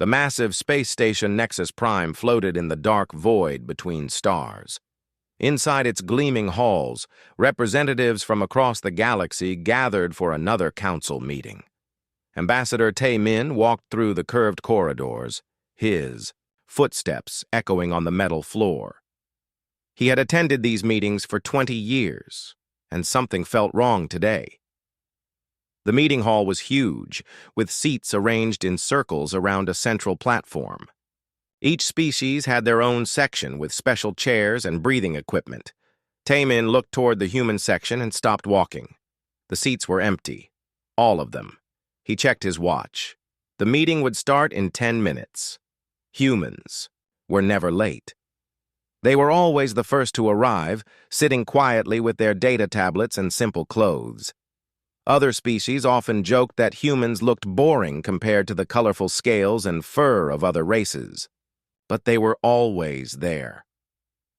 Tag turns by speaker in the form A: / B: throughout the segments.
A: The massive space station Nexus Prime floated in the dark void between stars. Inside its gleaming halls, representatives from across the galaxy gathered for another council meeting. Ambassador Tae-min walked through the curved corridors, his footsteps echoing on the metal floor. He had attended these meetings for 20 years, and something felt wrong today. The meeting hall was huge, with seats arranged in circles around a central platform. Each species had their own section with special chairs and breathing equipment. Tae-min looked toward the human section and stopped walking. The seats were empty, all of them. He checked his watch. The meeting would start in 10 minutes. Humans were never late. They were always the first to arrive, sitting quietly with their data tablets and simple clothes. Other species often joked that humans looked boring compared to the colorful scales and fur of other races. But they were always there.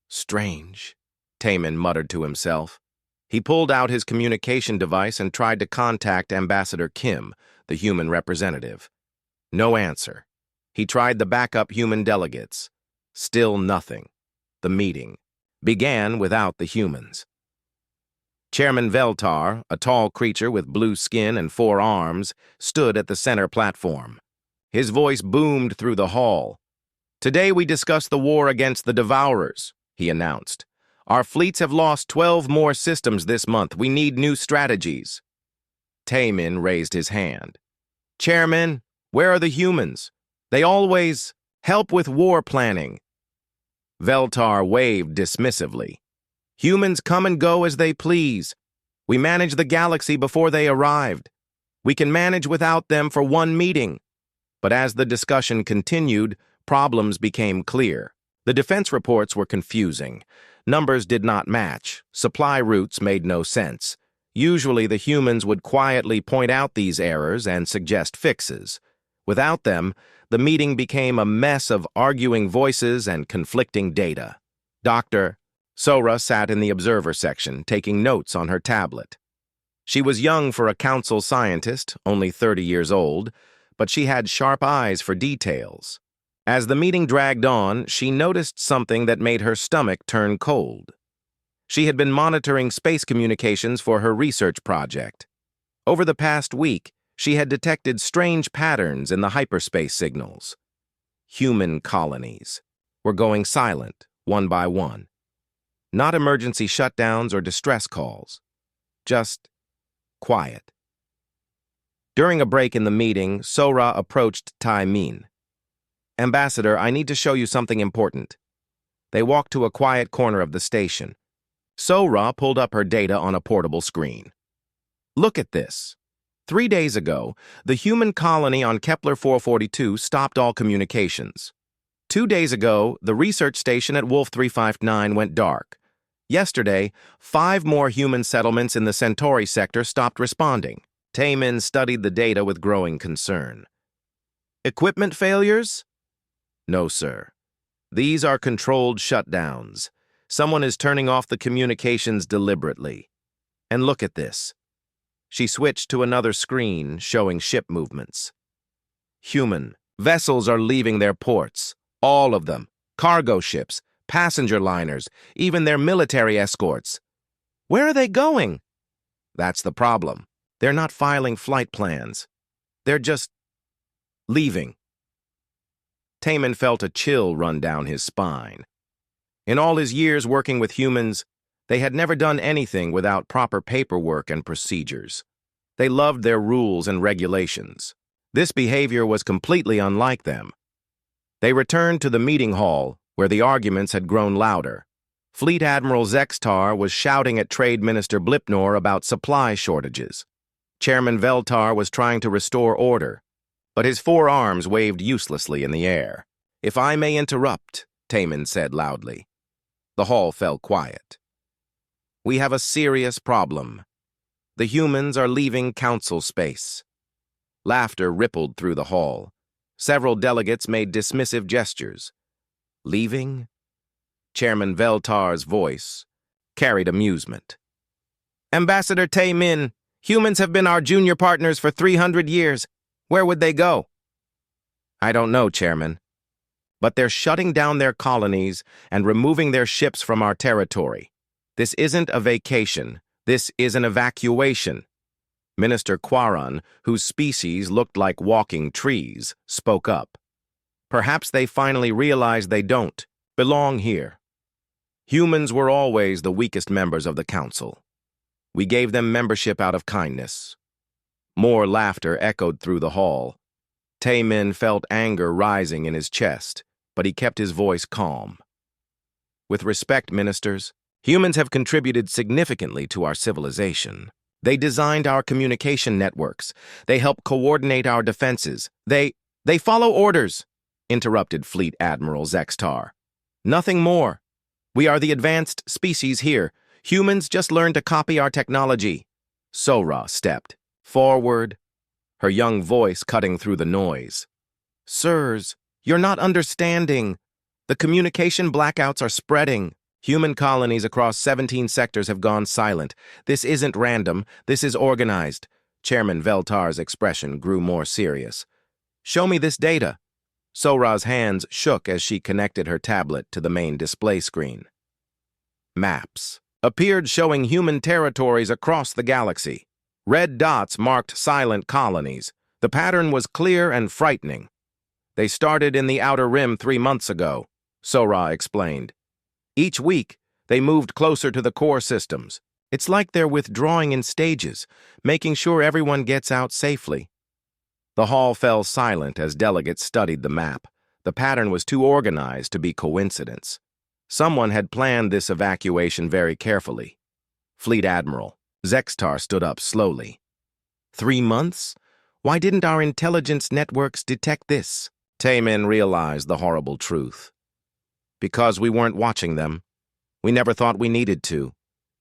A: Strange, Tae-min muttered to himself. He pulled out his communication device and tried to contact Ambassador Kim, the human representative. No answer. He tried the backup human delegates. Still nothing. The meeting began without the humans. Chairman Veltar, a tall creature with blue skin and 4 arms, stood at the center platform. His voice boomed through the hall. "Today we discuss the war against the Devourers," he announced. "Our fleets have lost 12 more systems this month. We need new strategies." Tae-min raised his hand. "Chairman, where are the humans? They always help with war planning." Veltar waved dismissively. "Humans come and go as they please. We managed the galaxy before they arrived. We can manage without them for one meeting." But as the discussion continued, problems became clear. The defense reports were confusing. Numbers did not match. Supply routes made no sense. Usually the humans would quietly point out these errors and suggest fixes. Without them, the meeting became a mess of arguing voices and conflicting data. Dr. Sora sat in the observer section, taking notes on her tablet. She was young for a council scientist, only 30 years old, but she had sharp eyes for details. As the meeting dragged on, she noticed something that made her stomach turn cold. She had been monitoring space communications for her research project. Over the past week, she had detected strange patterns in the hyperspace signals. Human colonies were going silent, one by one. Not emergency shutdowns or distress calls. Just quiet. During a break in the meeting, Sora approached Tae-min. "Ambassador, I need to show you something important." They walked to a quiet corner of the station. Sora pulled up her data on a portable screen. "Look at this. 3 days ago, the human colony on Kepler 442 stopped all communications. 2 days ago, the research station at Wolf 359 went dark. Yesterday, 5 more human settlements in the Centauri sector stopped responding." Tae-min studied the data with growing concern. "Equipment failures?" "No, sir. These are controlled shutdowns. Someone is turning off the communications deliberately. And look at this." She switched to another screen, showing ship movements. "Human vessels are leaving their ports. All of them. Cargo ships, passenger liners, even their military escorts. Where are they going?" "That's the problem. They're not filing flight plans. They're just leaving." Tae-min felt a chill run down his spine. In all his years working with humans, they had never done anything without proper paperwork and procedures. They loved their rules and regulations. This behavior was completely unlike them. They returned to the meeting hall, where the arguments had grown louder. Fleet Admiral Zextar was shouting at Trade Minister Blipnor about supply shortages. Chairman Veltar was trying to restore order, but his 4 arms waved uselessly in the air. "If I may interrupt," Tae-min said loudly. The hall fell quiet. "We have a serious problem. The humans are leaving council space." Laughter rippled through the hall. Several delegates made dismissive gestures. "Leaving?" Chairman Veltar's voice carried amusement. "Ambassador Tae-min, humans have been our junior partners for 300 years. Where would they go?" I don't know, Chairman. But they're shutting down their colonies and removing their ships from our territory. This isn't a vacation. This is an evacuation. Minister Quaron, whose species looked like walking trees, spoke up. Perhaps they finally realized they don't belong here. Humans were always the weakest members of the council. We gave them membership out of kindness. More laughter echoed through the hall. Taemin felt anger rising in his chest, but he kept his voice calm. With respect, ministers, humans have contributed significantly to our civilization. They designed our communication networks. They help coordinate our defenses. They follow orders, interrupted Fleet Admiral Zextar. Nothing more. We are the advanced species here. Humans just learned to copy our technology. Sora stepped forward, her young voice cutting through the noise. Sirs, you're not understanding. The communication blackouts are spreading. Human colonies across 17 sectors have gone silent. This isn't random. This is organized. Chairman Veltar's expression grew more serious. Show me this data. Sora's hands shook as she connected her tablet to the main display screen. Maps appeared showing human territories across the galaxy. Red dots marked silent colonies. The pattern was clear and frightening. They started in the Outer Rim 3 months ago, Sora explained. Each week, they moved closer to the core systems. It's like they're withdrawing in stages, making sure everyone gets out safely. The hall fell silent as delegates studied the map. The pattern was too organized to be coincidence. Someone had planned this evacuation very carefully. Fleet Admiral Zextar stood up slowly. 3 months? Why didn't our intelligence networks detect this? Taemin realized the horrible truth. Because we weren't watching them. We never thought we needed to.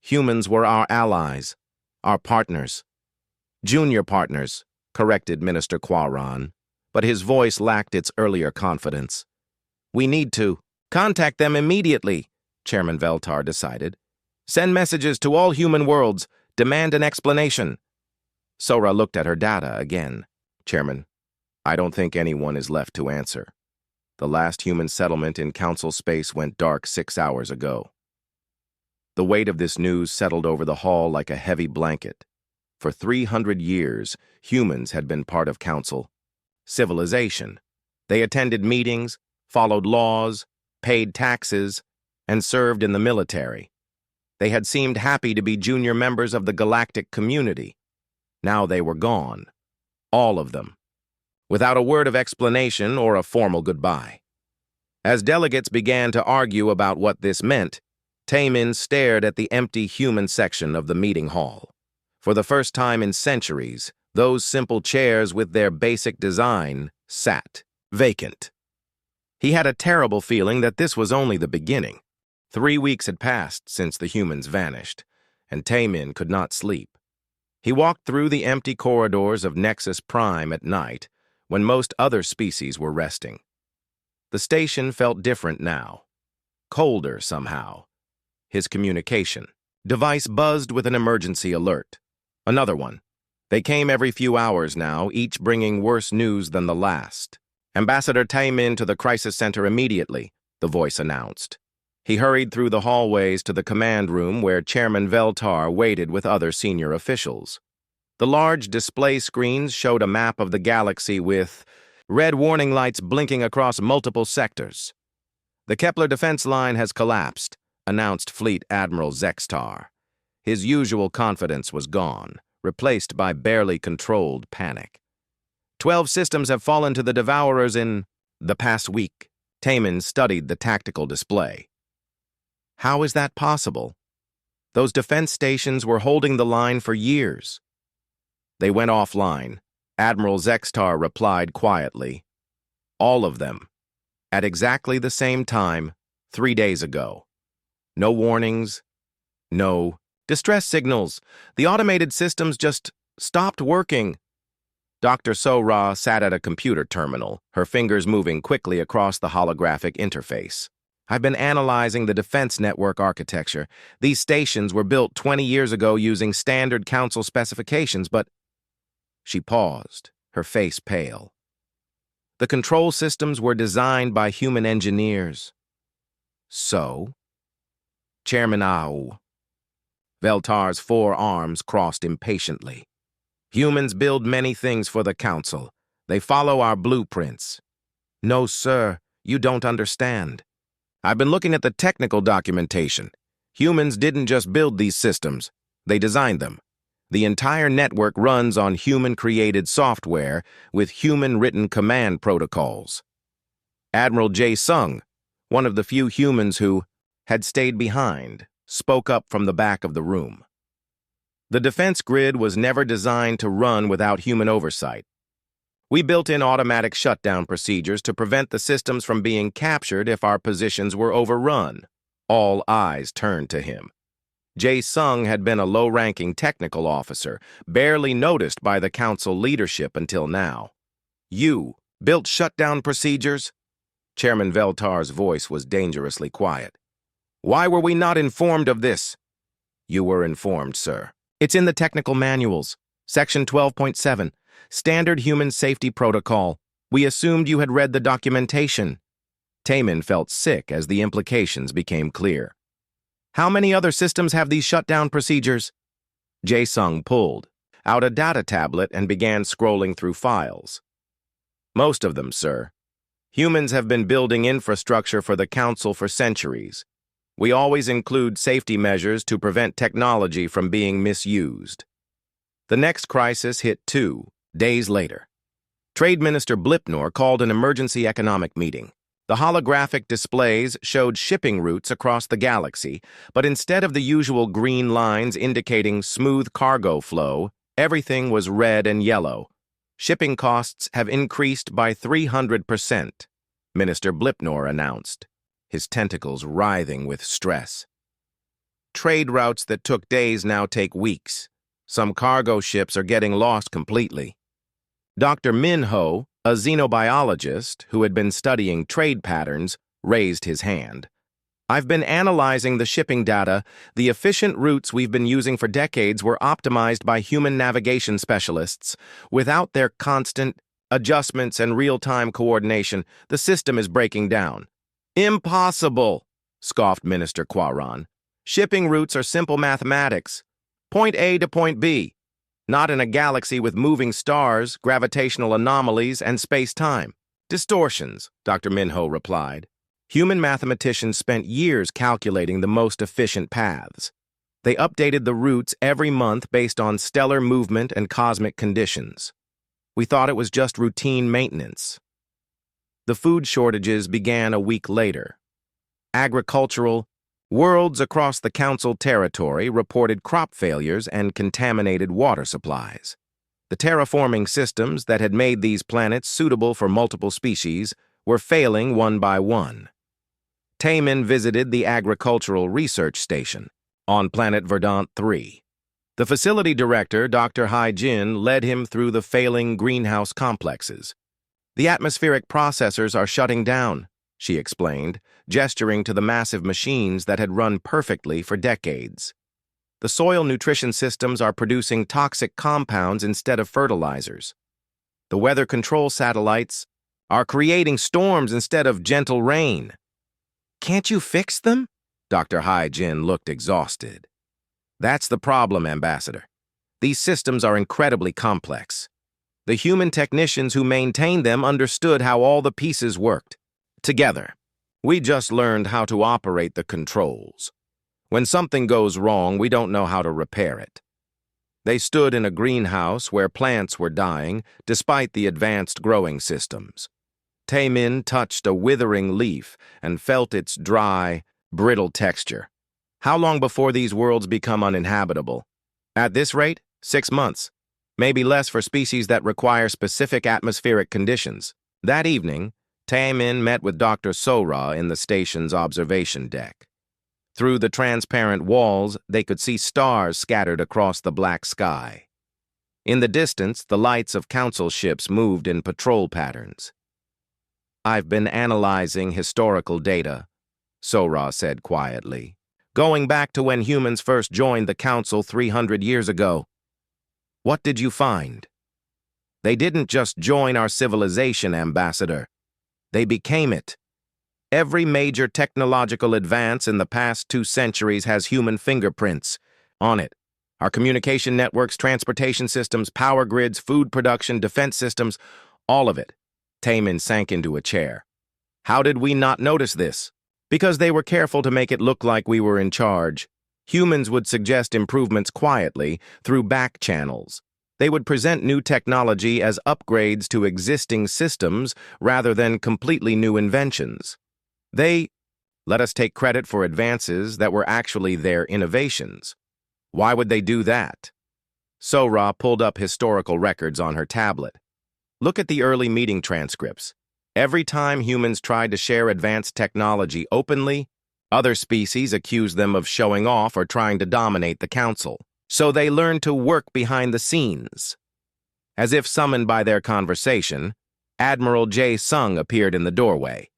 A: Humans were our allies, our partners. Junior partners, corrected Minister Quaron, but his voice lacked its earlier confidence. We need to contact them immediately, Chairman Veltar decided. Send messages to all human worlds. Demand an explanation. Sora looked at her data again. Chairman, I don't think anyone is left to answer. The last human settlement in Council space went dark 6 hours ago. The weight of this news settled over the hall like a heavy blanket. For 300 years, humans had been part of Council. Civilization. They attended meetings, followed laws, paid taxes, and served in the military. They had seemed happy to be junior members of the galactic community. Now they were gone. All of them. Without a word of explanation or a formal goodbye. As delegates began to argue about what this meant, Taemin stared at the empty human section of the meeting hall. For the first time in centuries, those simple chairs with their basic design sat vacant. He had a terrible feeling that this was only the beginning. 3 weeks had passed since the humans vanished, and Taemin could not sleep. He walked through the empty corridors of Nexus Prime at night, when most other species were resting. The station felt different now. Colder somehow. His communication device buzzed with an emergency alert. Another one. They came every few hours now, each bringing worse news than the last. Ambassador Taemin to the crisis center immediately, the voice announced. He hurried through the hallways to the command room where Chairman Veltar waited with other senior officials. The large display screens showed a map of the galaxy with red warning lights blinking across multiple sectors. The Kepler defense line has collapsed, announced Fleet Admiral Zextar. His usual confidence was gone, replaced by barely controlled panic. 12 systems have fallen to the Devourers in the past week. Taemin studied the tactical display. How is that possible? Those defense stations were holding the line for years. They went offline. Admiral Zextar replied quietly. All of them. At exactly the same time, 3 days ago. No warnings. No distress signals. The automated systems just stopped working. Dr. Sora sat at a computer terminal, her fingers moving quickly across the holographic interface. I've been analyzing the defense network architecture. These stations were built 20 years ago using standard council specifications, but... She paused, her face pale. The control systems were designed by human engineers. So? Chairman Au. Veltar's four arms crossed impatiently. Humans build many things for the Council. They follow our blueprints. No, sir, you don't understand. I've been looking at the technical documentation. Humans didn't just build these systems, they designed them. The entire network runs on human-created software with human-written command protocols. Admiral Jae Sung, one of the few humans who had stayed behind, spoke up from the back of the room. The defense grid was never designed to run without human oversight. We built in automatic shutdown procedures to prevent the systems from being captured if our positions were overrun. All eyes turned to him. Jae Sung had been a low-ranking technical officer, barely noticed by the Council leadership until now. You built shutdown procedures? Chairman Veltar's voice was dangerously quiet. Why were we not informed of this? You were informed, sir. It's in the technical manuals. Section 12.7, Standard Human Safety Protocol. We assumed you had read the documentation. Taemin felt sick as the implications became clear. How many other systems have these shutdown procedures? Jae Sung pulled out a data tablet and began scrolling through files. Most of them, sir. Humans have been building infrastructure for the Council for centuries. We always include safety measures to prevent technology from being misused. The next crisis hit 2 days later. Trade Minister Blipnor called an emergency economic meeting. The holographic displays showed shipping routes across the galaxy, but instead of the usual green lines indicating smooth cargo flow, everything was red and yellow. Shipping costs have increased by 300%, Minister Blipnor announced, his tentacles writhing with stress. Trade routes that took days now take weeks. Some cargo ships are getting lost completely. Dr. Min Ho, a xenobiologist who had been studying trade patterns, raised his hand. I've been analyzing the shipping data. The efficient routes we've been using for decades were optimized by human navigation specialists. Without their constant adjustments and real-time coordination, the system is breaking down. Impossible, scoffed Minister Quaran. Shipping routes are simple mathematics. Point A to point B. Not in a galaxy with moving stars, gravitational anomalies, and space-time. Distortions, Dr. Minho replied. Human mathematicians spent years calculating the most efficient paths. They updated the routes every month based on stellar movement and cosmic conditions. We thought it was just routine maintenance. The food shortages began a week later. Agricultural worlds across the Council territory reported crop failures and contaminated water supplies. The terraforming systems that had made these planets suitable for multiple species were failing one by one. Taemin visited the Agricultural Research Station on planet Verdant 3. The facility director, Dr. Hai Jin, led him through the failing greenhouse complexes. The atmospheric processors are shutting down, she explained, gesturing to the massive machines that had run perfectly for decades. The soil nutrition systems are producing toxic compounds instead of fertilizers. The weather control satellites are creating storms instead of gentle rain. Can't you fix them? Dr. Hai Jin looked exhausted. That's the problem, Ambassador. These systems are incredibly complex. The human technicians who maintained them understood how all the pieces worked together. We just learned how to operate the controls. When something goes wrong, we don't know how to repair it. They stood in a greenhouse where plants were dying, despite the advanced growing systems. Taemin touched a withering leaf and felt its dry, brittle texture. How long before these worlds become uninhabitable? At this rate, 6 months. Maybe less for species that require specific atmospheric conditions. That evening, Taemin met with Dr. Sora in the station's observation deck. Through the transparent walls, they could see stars scattered across the black sky. In the distance, the lights of Council ships moved in patrol patterns. I've been analyzing historical data, Sora said quietly, going back to when humans first joined the Council 300 years ago. What did you find? They didn't just join our civilization, Ambassador. They became it. Every major technological advance in the past 2 centuries has human fingerprints on it. Our communication networks, transportation systems, power grids, food production, defense systems, all of it. Taemin sank into a chair. How did we not notice this? Because they were careful to make it look like we were in charge. Humans would suggest improvements quietly through back channels. They would present new technology as upgrades to existing systems rather than completely new inventions. They let us take credit for advances that were actually their innovations. Why would they do that? Sora pulled up historical records on her tablet. Look at the early meeting transcripts. Every time humans tried to share advanced technology openly, other species accused them of showing off or trying to dominate the council. So they learned to work behind the scenes. As if summoned by their conversation, Admiral Jae-sung appeared in the doorway.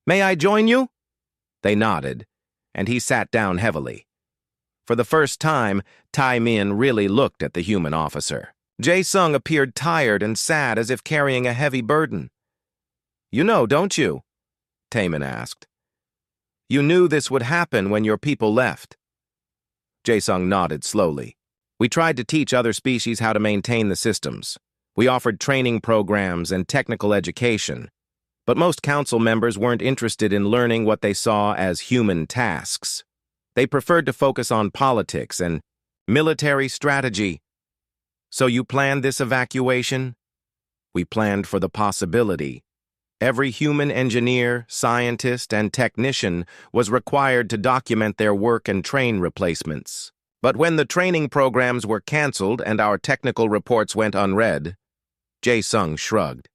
A: "May I join you?" They nodded, and he sat down heavily. For the first time, Taemin really looked at the human officer. Jae-sung appeared tired and sad, as if carrying a heavy burden. "You know, don't you?" Taemin asked. "You knew this would happen when your people left." Jae-sung nodded slowly. "We tried to teach other species how to maintain the systems. We offered training programs and technical education. But most council members weren't interested in learning what they saw as human tasks. They preferred to focus on politics and military strategy. So you planned this evacuation? We planned for the possibility. Every human engineer, scientist, and technician was required to document their work and train replacements. But when the training programs were canceled and our technical reports went unread, Jae-sung shrugged.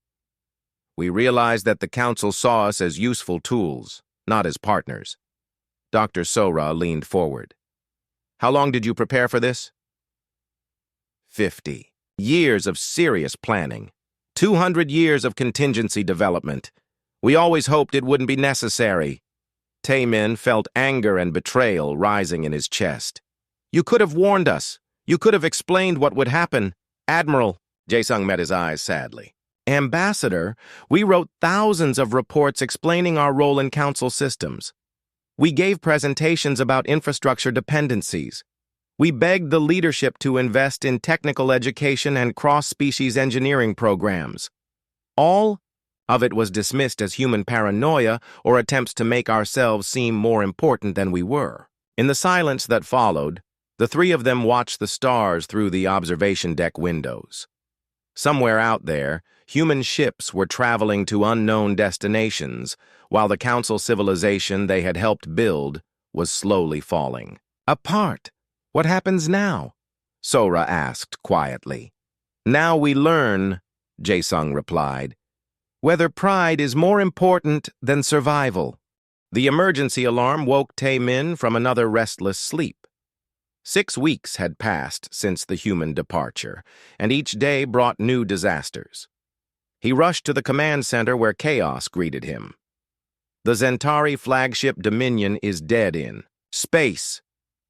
A: We realized that the council saw us as useful tools, not as partners. Dr. Sora leaned forward. How long did you prepare for this? 50 years of serious planning. 200 years of contingency development. We always hoped it wouldn't be necessary. Taemin felt anger and betrayal rising in his chest. You could have warned us. You could have explained what would happen. Admiral, Jae-sung met his eyes sadly. Ambassador, we wrote thousands of reports explaining our role in council systems. We gave presentations about infrastructure dependencies. We begged the leadership to invest in technical education and cross-species engineering programs. All of it was dismissed as human paranoia or attempts to make ourselves seem more important than we were. In the silence that followed, the 3 of them watched the stars through the observation deck windows. Somewhere out there, human ships were traveling to unknown destinations, while the council civilization they had helped build was slowly falling apart. What happens now? Sora asked quietly. Now we learn, Jae-sung replied, whether pride is more important than survival. The emergency alarm woke Taemin from another restless sleep. 6 weeks had passed since the human departure, and each day brought new disasters. He rushed to the command center where chaos greeted him. The Zentari flagship Dominion is dead in space,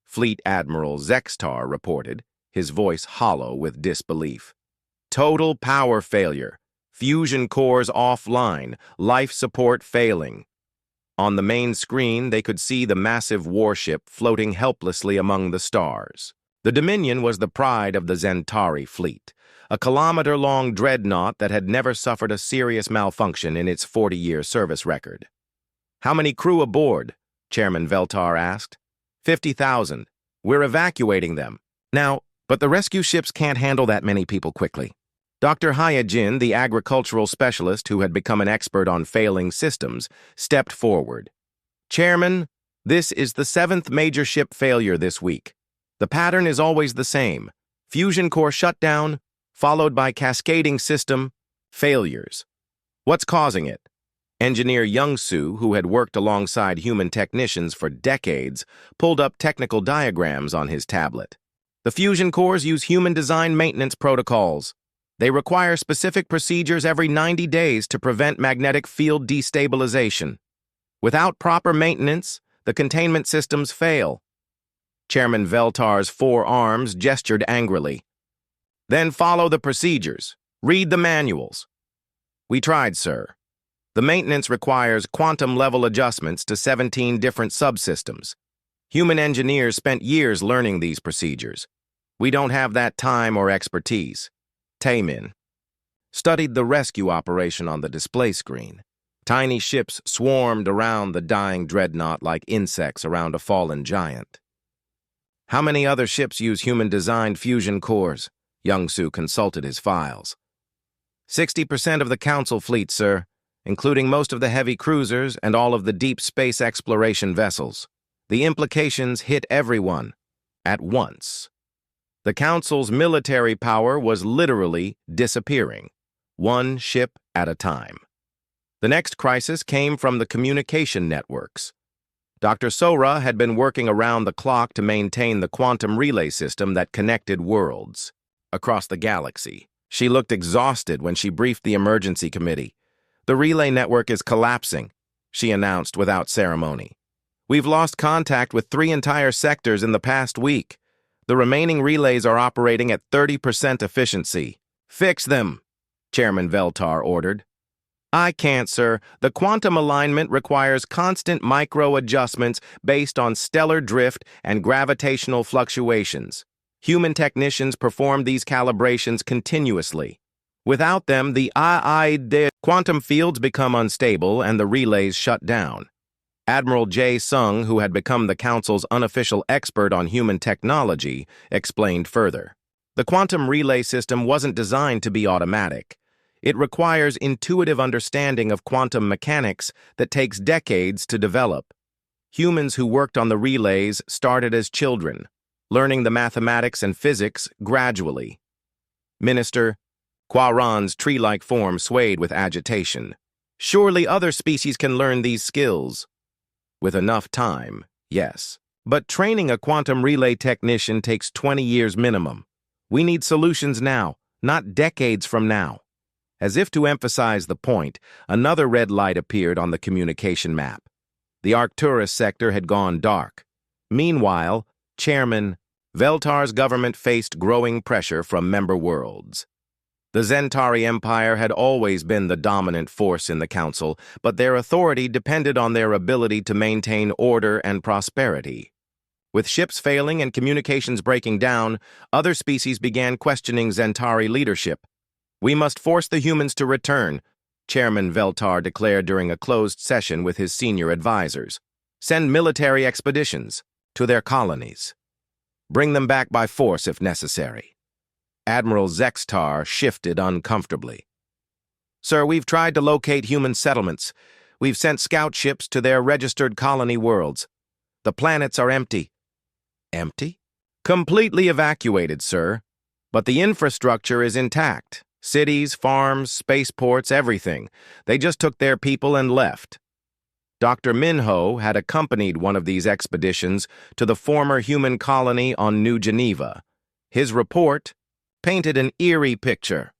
A: Fleet Admiral Zextar reported, his voice hollow with disbelief. Total power failure, fusion cores offline, life support failing. On the main screen, they could see the massive warship floating helplessly among the stars. The Dominion was the pride of the Zentari fleet, a kilometer-long dreadnought that had never suffered a serious malfunction in its 40-year service record. How many crew aboard? Chairman Veltar asked. 50,000. We're evacuating them. Now, but the rescue ships can't handle that many people quickly. Dr. Hyajin, the agricultural specialist who had become an expert on failing systems, stepped forward. Chairman, this is the 7th major ship failure this week. The pattern is always the same. Fusion core shutdown, followed by cascading system failures. What's causing it? Engineer Young-soo, who had worked alongside human technicians for decades, pulled up technical diagrams on his tablet. The fusion cores use human-designed maintenance protocols. They require specific procedures every 90 days to prevent magnetic field destabilization. Without proper maintenance, the containment systems fail. Chairman Veltar's 4 arms gestured angrily. Then follow the procedures. Read the manuals. We tried, sir. The maintenance requires quantum-level adjustments to 17 different subsystems. Human engineers spent years learning these procedures. We don't have that time or expertise. Taemin studied the rescue operation on the display screen. Tiny ships swarmed around the dying dreadnought like insects around a fallen giant. How many other ships use human-designed fusion cores? Young-Soo consulted his files. 60% of the Council fleet, sir, including most of the heavy cruisers and all of the deep space exploration vessels. The implications hit everyone, at once. The Council's military power was literally disappearing, one ship at a time. The next crisis came from the communication networks. Dr. Sora had been working around the clock to maintain the quantum relay system that connected worlds across the galaxy. She looked exhausted when she briefed the emergency committee. The relay network is collapsing, she announced without ceremony. We've lost contact with 3 entire sectors in the past week. The remaining relays are operating at 30% efficiency. Fix them, Chairman Veltar ordered. I can't, sir. The quantum alignment requires constant micro-adjustments based on stellar drift and gravitational fluctuations. Human technicians perform these calibrations continuously. Without them, the quantum fields become unstable and the relays shut down. Admiral Jae Sung, who had become the Council's unofficial expert on human technology, explained further. The quantum relay system wasn't designed to be automatic. It requires intuitive understanding of quantum mechanics that takes decades to develop. Humans who worked on the relays started as children, learning the mathematics and physics gradually. Minister Quaran's tree-like form swayed with agitation. Surely other species can learn these skills. With enough time, yes. But training a quantum relay technician takes 20 years minimum. We need solutions now, not decades from now. As if to emphasize the point, another red light appeared on the communication map. The Arcturus sector had gone dark. Meanwhile, Chairman Veltar's government faced growing pressure from member worlds. The Zentari Empire had always been the dominant force in the Council, but their authority depended on their ability to maintain order and prosperity. With ships failing and communications breaking down, other species began questioning Zentari leadership. We must force the humans to return, Chairman Veltar declared during a closed session with his senior advisors. Send military expeditions to their colonies. Bring them back by force if necessary. Admiral Zextar shifted uncomfortably. Sir, we've tried to locate human settlements. We've sent scout ships to their registered colony worlds. The planets are empty. Empty? Completely evacuated, sir. But the infrastructure is intact. Cities, farms, spaceports, everything. They just took their people and left. Dr. Minho had accompanied one of these expeditions to the former human colony on New Geneva. His report painted an eerie picture.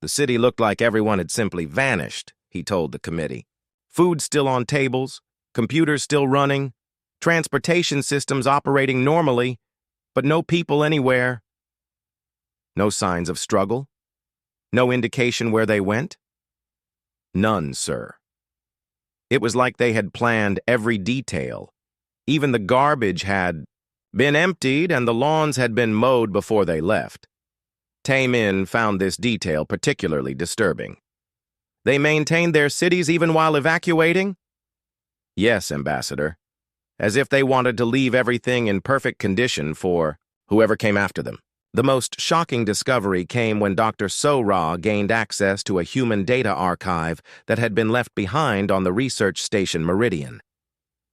A: The city looked like everyone had simply vanished, he told the committee. Food still on tables, computers still running, transportation systems operating normally, but no people anywhere. No signs of struggle? No indication where they went? None, sir. It was like they had planned every detail. Even the garbage had been emptied and the lawns had been mowed before they left. Taemin found this detail particularly disturbing. They maintained their cities even while evacuating? Yes, Ambassador. As if they wanted to leave everything in perfect condition for whoever came after them. The most shocking discovery came when Dr. Sora gained access to a human data archive that had been left behind on the research station Meridian.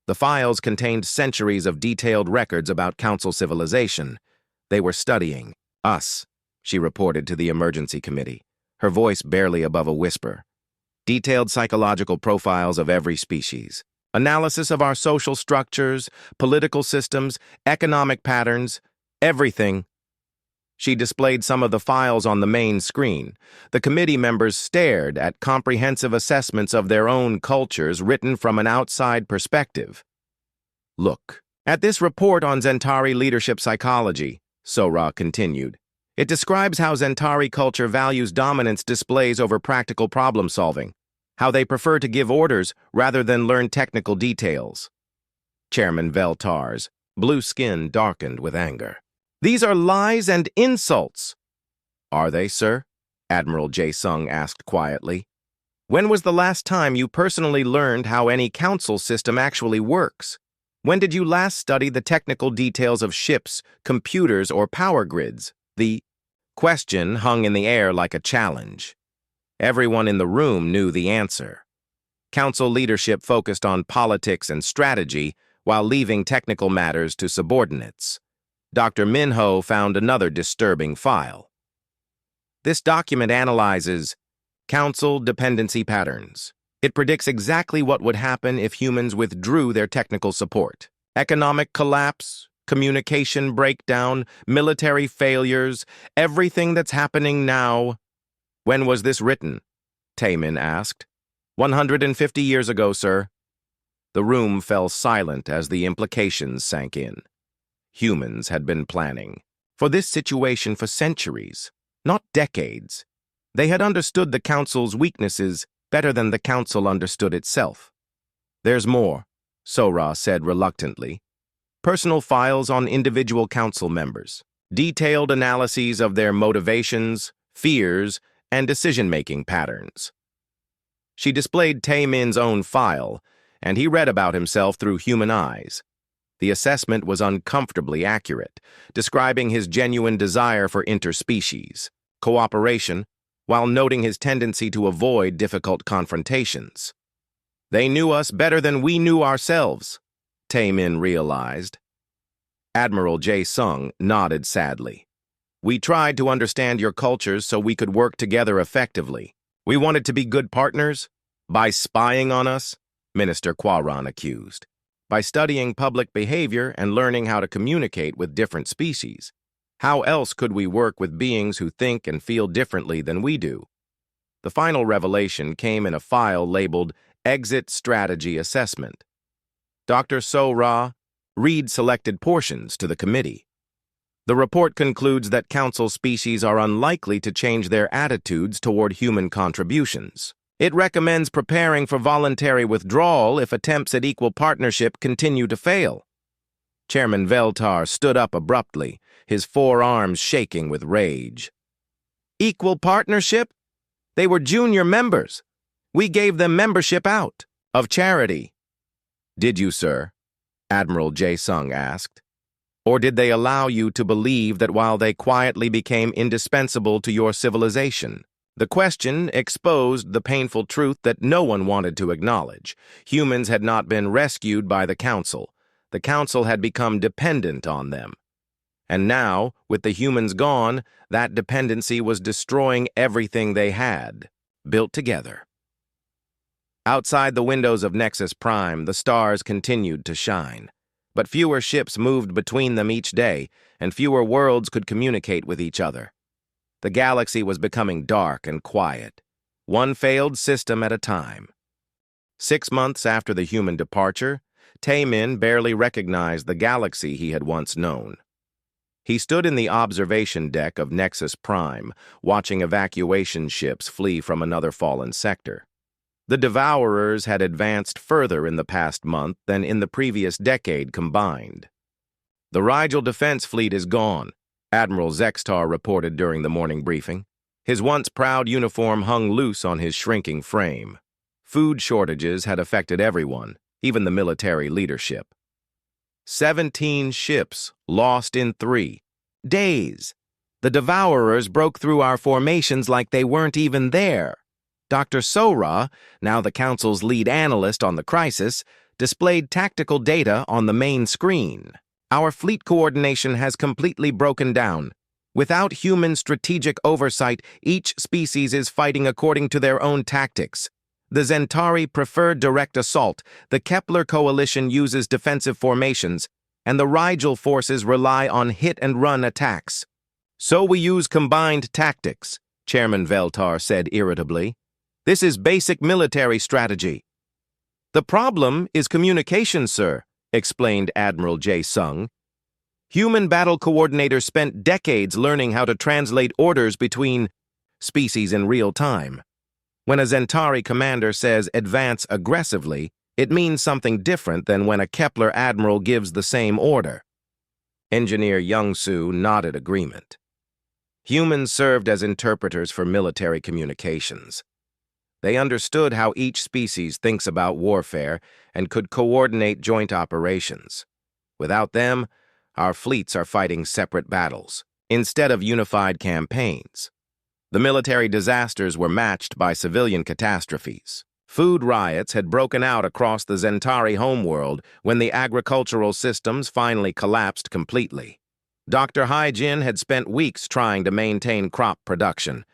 A: The files contained centuries of detailed records about Council civilization. They were studying us, she reported to the emergency committee, her voice barely above a whisper. Detailed psychological profiles of every species. Analysis of our social structures, political systems, economic patterns, everything. She displayed some of the files on the main screen. The committee members stared at comprehensive assessments of their own cultures written from an outside perspective. Look at this report on Zentari leadership psychology, Sora continued. It describes how Zentari culture values dominance displays over practical problem solving, how they prefer to give orders rather than learn technical details. Chairman Veltar's blue skin darkened with anger. These are lies and insults. Are they, sir? Admiral Jae-sung asked quietly. When was the last time you personally learned how any council system actually works? When did you last study the technical details of ships, computers, or power grids? The question hung in the air like a challenge. Everyone in the room knew the answer. Council leadership focused on politics and strategy while leaving technical matters to subordinates. Dr. Minho found another disturbing file. This document analyzes council dependency patterns. It predicts exactly what would happen if humans withdrew their technical support. Economic collapse, communication breakdown, military failures, everything that's happening now. When was this written? Taemin asked. 150 years ago, sir. The room fell silent as the implications sank in. Humans had been planning for this situation for centuries, not decades. They had understood the Council's weaknesses better than the Council understood itself. There's more, Sora said reluctantly. Personal files on individual Council members, detailed analyses of their motivations, fears, and decision-making patterns. She displayed Taemin's own file, and he read about himself through human eyes. The assessment was uncomfortably accurate, describing his genuine desire for interspecies cooperation, while noting his tendency to avoid difficult confrontations. They knew us better than we knew ourselves, Taemin realized. Admiral Jae-sung nodded sadly. We tried to understand your cultures so we could work together effectively. We wanted to be good partners. By spying on us, Minister Kwaran accused. By studying public behavior and learning how to communicate with different species. How else could we work with beings who think and feel differently than we do? The final revelation came in a file labeled Exit Strategy Assessment. Dr. So-ra read selected portions to the committee. The report concludes that Council species are unlikely to change their attitudes toward human contributions. It recommends preparing for voluntary withdrawal if attempts at equal partnership continue to fail. Chairman Veltar stood up abruptly, his forearms shaking with rage. Equal partnership? They were junior members. We gave them membership out, of charity. Did you, sir? Admiral Jae-sung asked. Or did they allow you to believe that while they quietly became indispensable to your civilization? The question exposed the painful truth that no one wanted to acknowledge. Humans had not been rescued by the Council. The Council had become dependent on them. And now, with the humans gone, that dependency was destroying everything they had, built together. Outside the windows of Nexus Prime, the stars continued to shine. But fewer ships moved between them each day, and fewer worlds could communicate with each other. The galaxy was becoming dark and quiet, one failed system at a time. 6 months after the human departure, Taemin barely recognized the galaxy he had once known. He stood in the observation deck of Nexus Prime, watching evacuation ships flee from another fallen sector. The Devourers had advanced further in the past month than in the previous decade combined. The Rigel Defense Fleet is gone, Admiral Zextar reported during the morning briefing. His once proud uniform hung loose on his shrinking frame. Food shortages had affected everyone, even the military leadership. 17 ships lost in 3 days. The Devourers broke through our formations like they weren't even there. Dr. So-ra, now the Council's lead analyst on the crisis, displayed tactical data on the main screen. Our fleet coordination has completely broken down. Without human strategic oversight, each species is fighting according to their own tactics. The Zentari prefer direct assault, the Kepler coalition uses defensive formations, and the Rigel forces rely on hit-and-run attacks. So we use combined tactics, Chairman Veltar said irritably. This is basic military strategy. The problem is communication, sir, explained Admiral Jae-sung. Human battle coordinators spent decades learning how to translate orders between species in real time. When a Zentari commander says advance aggressively, it means something different than when a Kepler admiral gives the same order. Engineer Young-Soo nodded agreement. Humans served as interpreters for military communications. They understood how each species thinks about warfare and could coordinate joint operations. Without them, our fleets are fighting separate battles, instead of unified campaigns. The military disasters were matched by civilian catastrophes. Food riots had broken out across the Zentari homeworld when the agricultural systems finally collapsed completely. Dr. Hai-Jin had spent weeks trying to maintain crop production,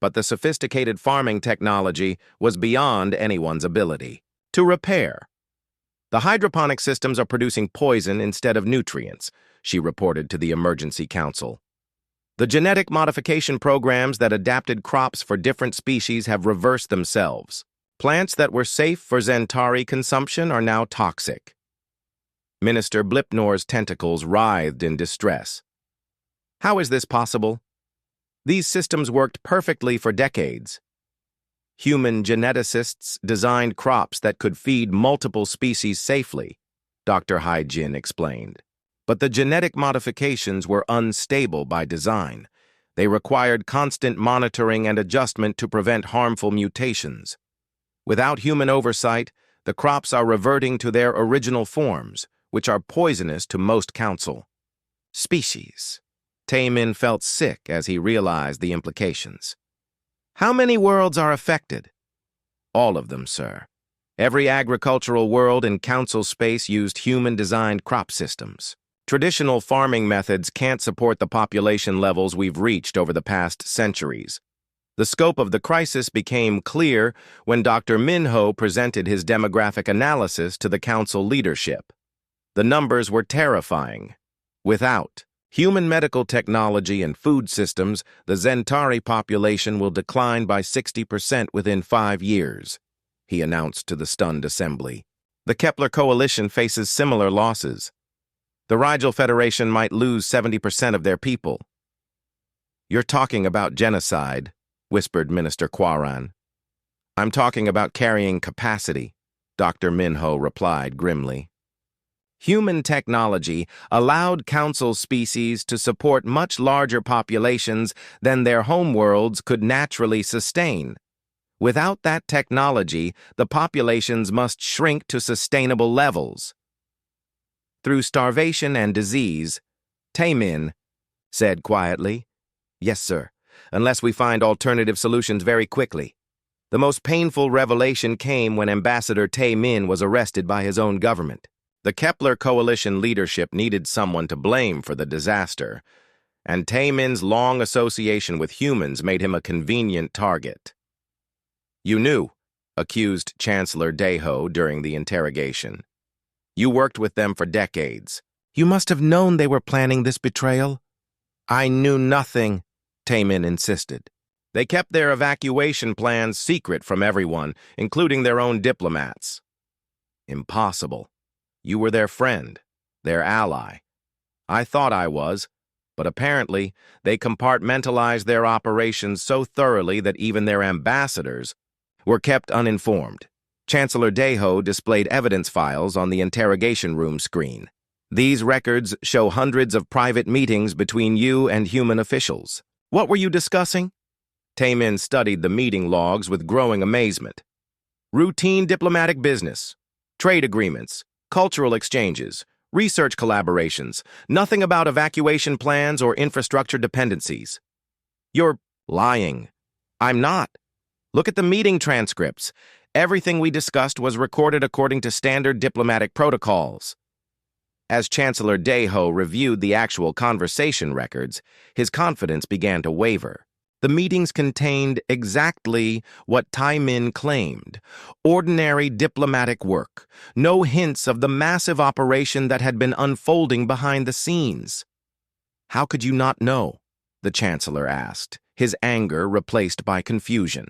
A: but the sophisticated farming technology was beyond anyone's ability to repair. The hydroponic systems are producing poison instead of nutrients, she reported to the Emergency Council. The genetic modification programs that adapted crops for different species have reversed themselves. Plants that were safe for Zentari consumption are now toxic. Minister Blipnor's tentacles writhed in distress. How is this possible? These systems worked perfectly for decades. Human geneticists designed crops that could feed multiple species safely, Dr. Hai-Jin explained. But the genetic modifications were unstable by design. They required constant monitoring and adjustment to prevent harmful mutations. Without human oversight, the crops are reverting to their original forms, which are poisonous to most council species. Taemin felt sick as he realized the implications. How many worlds are affected? All of them, sir. Every agricultural world in council space used human-designed crop systems. Traditional farming methods can't support the population levels we've reached over the past centuries. The scope of the crisis became clear when Dr. Minho presented his demographic analysis to the council leadership. The numbers were terrifying. Without human medical technology and food systems, the Zentari population will decline by 60% within 5 years, he announced to the stunned assembly. The Kepler coalition faces similar losses. The Rigel Federation might lose 70% of their people. You're talking about genocide, whispered Minister Kwaran. I'm talking about carrying capacity, Dr. Minho replied grimly. Human technology allowed council species to support much larger populations than their homeworlds could naturally sustain. Without that technology, the populations must shrink to sustainable levels. Through starvation and disease, Taemin said quietly, "Yes, sir, unless we find alternative solutions very quickly." The most painful revelation came when Ambassador Taemin was arrested by his own government. The Kepler coalition leadership needed someone to blame for the disaster, and Taemin's long association with humans made him a convenient target. "You knew," accused Chancellor Daeho during the interrogation. "You worked with them for decades. You must have known they were planning this betrayal." "I knew nothing," Taemin insisted. "They kept their evacuation plans secret from everyone, including their own diplomats." "Impossible. You were their friend, their ally. I thought I was, but apparently they compartmentalized their operations so thoroughly that even their ambassadors were kept uninformed." Chancellor Daeho displayed evidence files on the interrogation room screen. "These records show hundreds of private meetings between you and human officials. What were you discussing?" Taemin studied the meeting logs with growing amazement. "Routine diplomatic business, trade agreements, cultural exchanges, research collaborations, nothing about evacuation plans or infrastructure dependencies." "You're lying." "I'm not. Look at the meeting transcripts. Everything we discussed was recorded according to standard diplomatic protocols." As Chancellor Daeho reviewed the actual conversation records, his confidence began to waver. The meetings contained exactly what Taemin claimed: ordinary diplomatic work, no hints of the massive operation that had been unfolding behind the scenes. "How could you not know?" the Chancellor asked, his anger replaced by confusion.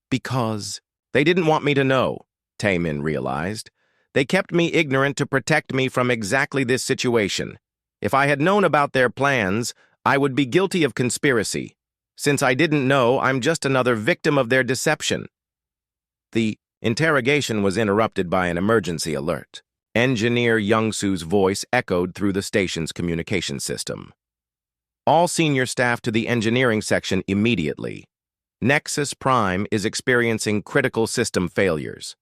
A: "Because they didn't want me to know," Taemin realized. "They kept me ignorant to protect me from exactly this situation." If I had known about their plans, I would be guilty of conspiracy. Since I didn't know, I'm just another victim of their deception." The interrogation was interrupted by an emergency alert. Engineer Young-Soo's voice echoed through the station's communication system. "All senior staff to the engineering section immediately. Nexus Prime is experiencing critical system failures."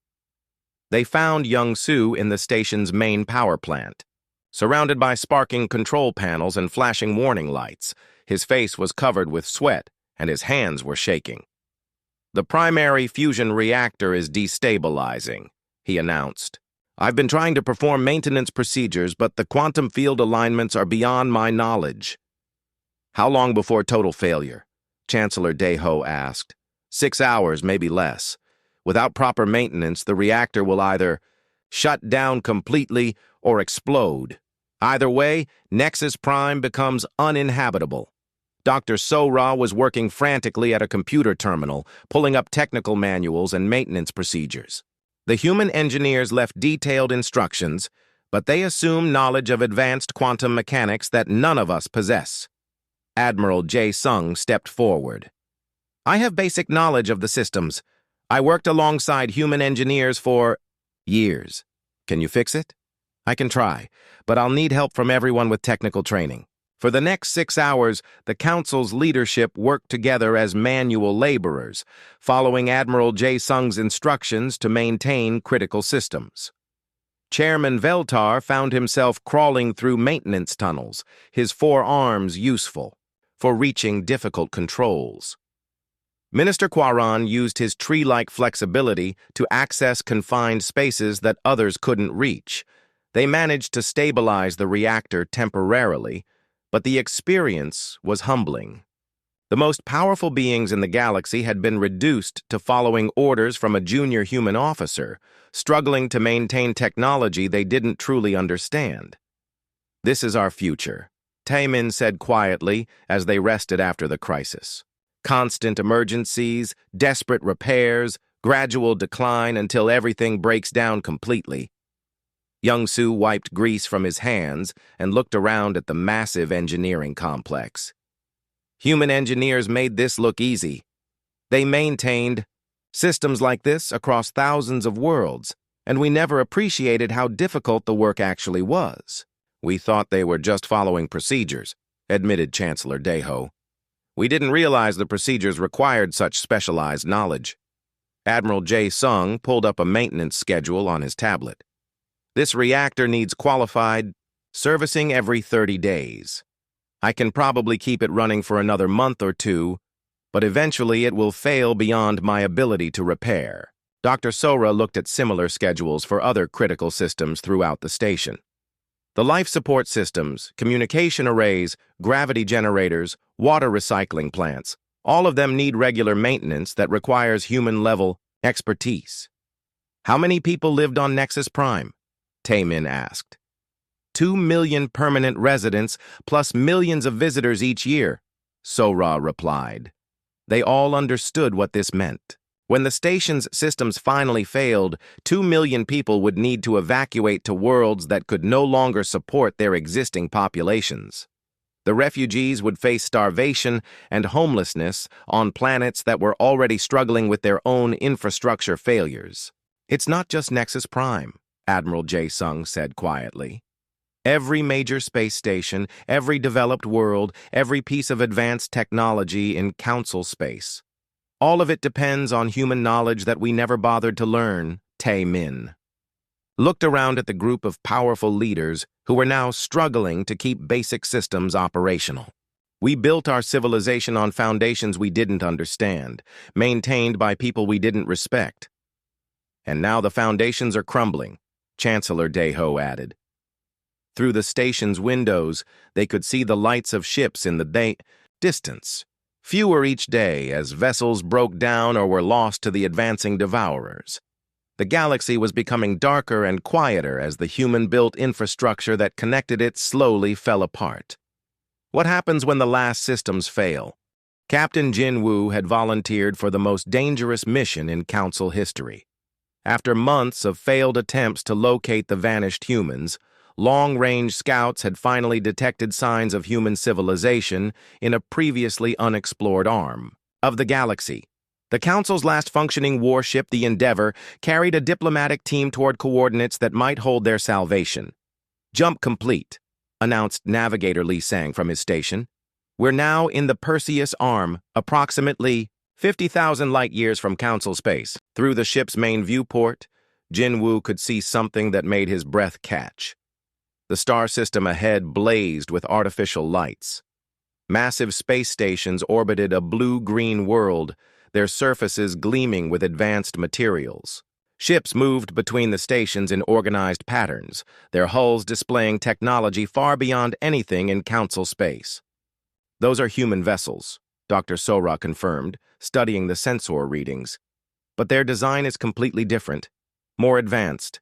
A: They found Young-Soo in the station's main power plant. Surrounded by sparking control panels and flashing warning lights, his face was covered with sweat and his hands were shaking. "The primary fusion reactor is destabilizing," he announced. "I've been trying to perform maintenance procedures, but the quantum field alignments are beyond my knowledge." "How long before total failure?" Chancellor Deho asked. 6 hours, maybe less. Without proper maintenance, the reactor will either shut down completely or explode. Either way, Nexus Prime becomes uninhabitable." Dr. Sora was working frantically at a computer terminal, pulling up technical manuals and maintenance procedures. The human engineers left detailed instructions, but they assume knowledge of advanced quantum mechanics that none of us possess. Admiral Jae Sung stepped forward. "I have basic knowledge of the systems. I worked alongside human engineers for years. Can you fix it?" "I can try, but I'll need help from everyone with technical training." For the next 6 hours, the Council's leadership worked together as manual laborers, following Admiral Jae Sung's instructions to maintain critical systems. Chairman Veltar found himself crawling through maintenance tunnels, his 4 arms useful for reaching difficult controls. Minister Quaran used his tree-like flexibility to access confined spaces that others couldn't reach. They managed to stabilize the reactor temporarily, but the experience was humbling. The most powerful beings in the galaxy had been reduced to following orders from a junior human officer, struggling to maintain technology they didn't truly understand. "This is our future," Taemin said quietly as they rested after the crisis. "Constant emergencies, desperate repairs, gradual decline until everything breaks down completely." Young-Soo wiped grease from his hands and looked around at the massive engineering complex. Human engineers made this look easy. They maintained systems like this across thousands of worlds, and we never appreciated how difficult the work actually was. "We thought they were just following procedures," admitted Chancellor Deho. "We didn't realize the procedures required such specialized knowledge." Admiral Jae Sung pulled up a maintenance schedule on his tablet. "This reactor needs qualified servicing every 30 days. I can probably keep it running for another month or 2, but eventually it will fail beyond my ability to repair." Dr. Sora looked at similar schedules for other critical systems throughout the station. The life support systems, communication arrays, gravity generators, water recycling plants, all of them need regular maintenance that requires human-level expertise. "How many people lived on Nexus Prime?" Taemin asked. 2 million permanent residents plus millions of visitors each year, Sora replied. They all understood what this meant. When the station's systems finally failed, 2 million people would need to evacuate to worlds that could no longer support their existing populations. The refugees would face starvation and homelessness on planets that were already struggling with their own infrastructure failures. "It's not just Nexus Prime," Admiral Jae Sung said quietly. "Every major space station, every developed world, every piece of advanced technology in Council space. All of it depends on human knowledge that we never bothered to learn," Taemin looked around at the group of powerful leaders who were now struggling to keep basic systems operational. "We built our civilization on foundations we didn't understand, maintained by people we didn't respect. And now the foundations are crumbling," Chancellor Deho added. Through the station's windows, they could see the lights of ships in the distance, fewer each day as vessels broke down or were lost to the advancing devourers. The galaxy was becoming darker and quieter as the human-built infrastructure that connected it slowly fell apart. What happens when the last systems fail? Captain Jin Woo had volunteered for the most dangerous mission in Council history. After months of failed attempts to locate the vanished humans, Long-range scouts had finally detected signs of human civilization in a previously unexplored arm of the galaxy. The Council's last functioning warship, the Endeavor, carried a diplomatic team toward coordinates that might hold their salvation. "Jump complete," announced Navigator Lee Sang from his station. "We're now in the Perseus Arm, approximately 50,000 light-years from Council space." Through the ship's main viewport, Jin-Woo could see something that made his breath catch. The star system ahead blazed with artificial lights. Massive space stations orbited a blue-green world, their surfaces gleaming with advanced materials. Ships moved between the stations in organized patterns, their hulls displaying technology far beyond anything in Council space. "Those are human vessels," Dr. Sora confirmed, studying the sensor readings. "But their design is completely different, more advanced.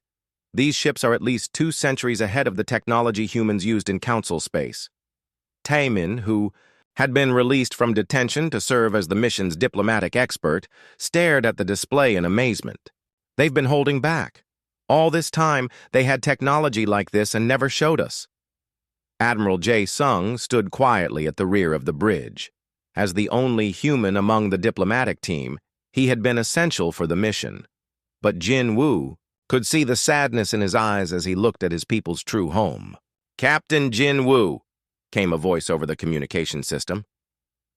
A: These ships are at least 2 centuries ahead of the technology humans used in Council space." Taemin, who had been released from detention to serve as the mission's diplomatic expert, stared at the display in amazement. "They've been holding back. All this time, they had technology like this and never showed us." Admiral Jae-sung stood quietly at the rear of the bridge. As the only human among the diplomatic team, he had been essential for the mission. But Jin-Woo could see the sadness in his eyes as he looked at his people's true home. "Captain Jin-Woo," came a voice over the communication system.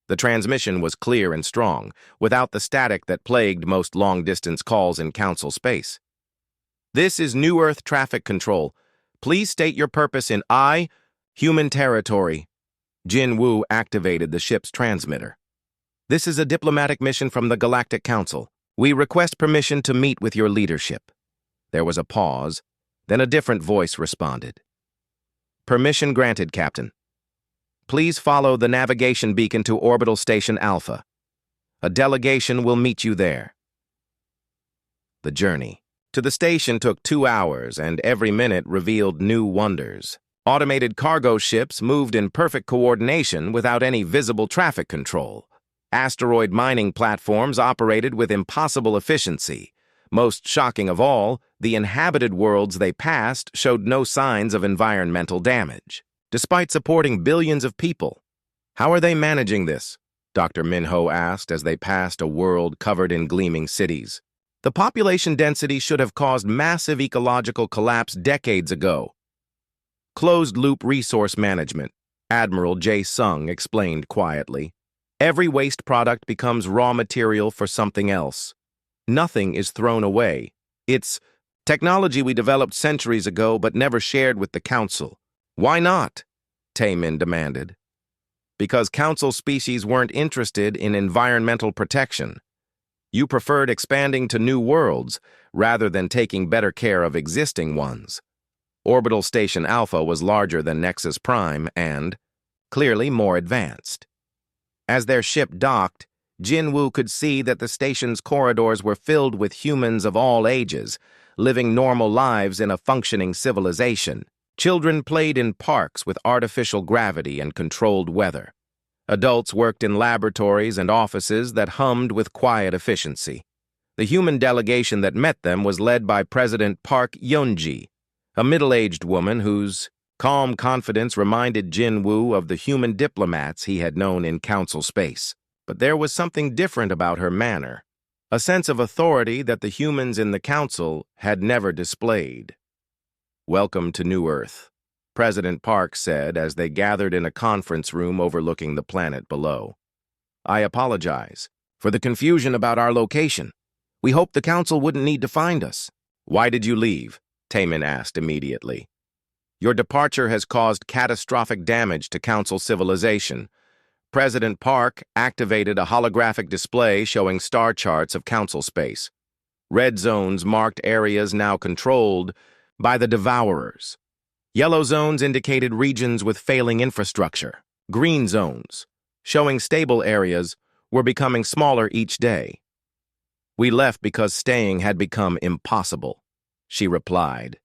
A: The transmission was clear and strong, without the static that plagued most long-distance calls in Council space. "This is New Earth Traffic Control. Please state your purpose in human territory." Jin-Woo activated the ship's transmitter. "This is a diplomatic mission from the Galactic Council. We request permission to meet with your leadership." There was a pause, then a different voice responded. "Permission granted, Captain. Please follow the navigation beacon to Orbital Station Alpha. A delegation will meet you there." The journey to the station took 2 hours, and every minute revealed new wonders. Automated cargo ships moved in perfect coordination without any visible traffic control. Asteroid mining platforms operated with impossible efficiency. Most shocking of all, the inhabited worlds they passed showed no signs of environmental damage, despite supporting billions of people. "How are they managing this?" Dr. Minho asked as they passed a world covered in gleaming cities. "The population density should have caused massive ecological collapse decades ago." "Closed-loop resource management," Admiral Jae-sung explained quietly. "Every waste product becomes raw material for something else. Nothing is thrown away. It's technology we developed centuries ago but never shared with the Council." "Why not?" Taemin demanded. "Because Council species weren't interested in environmental protection. You preferred expanding to new worlds rather than taking better care of existing ones." Orbital Station Alpha was larger than Nexus Prime and, clearly, more advanced. As their ship docked, Jin-Woo could see that the station's corridors were filled with humans of all ages, living normal lives in a functioning civilization. Children played in parks with artificial gravity and controlled weather. Adults worked in laboratories and offices that hummed with quiet efficiency. The human delegation that met them was led by President Park Yeon-ji, a middle-aged woman whose calm confidence reminded Jin-Woo of the human diplomats he had known in Council space. But there was something different about her manner, a sense of authority that the humans in the Council had never displayed. "Welcome to New Earth," President Park said as they gathered in a conference room overlooking the planet below. "I apologize for the confusion about our location. We hoped the Council wouldn't need to find us." "Why did you leave?" Taemin asked immediately. "Your departure has caused catastrophic damage to Council civilization." President Park activated a holographic display showing star charts of Council space. Red zones marked areas now controlled by the Devourers. Yellow zones indicated regions with failing infrastructure. Green zones, showing stable areas, were becoming smaller each day. "We left because staying had become impossible," she replied.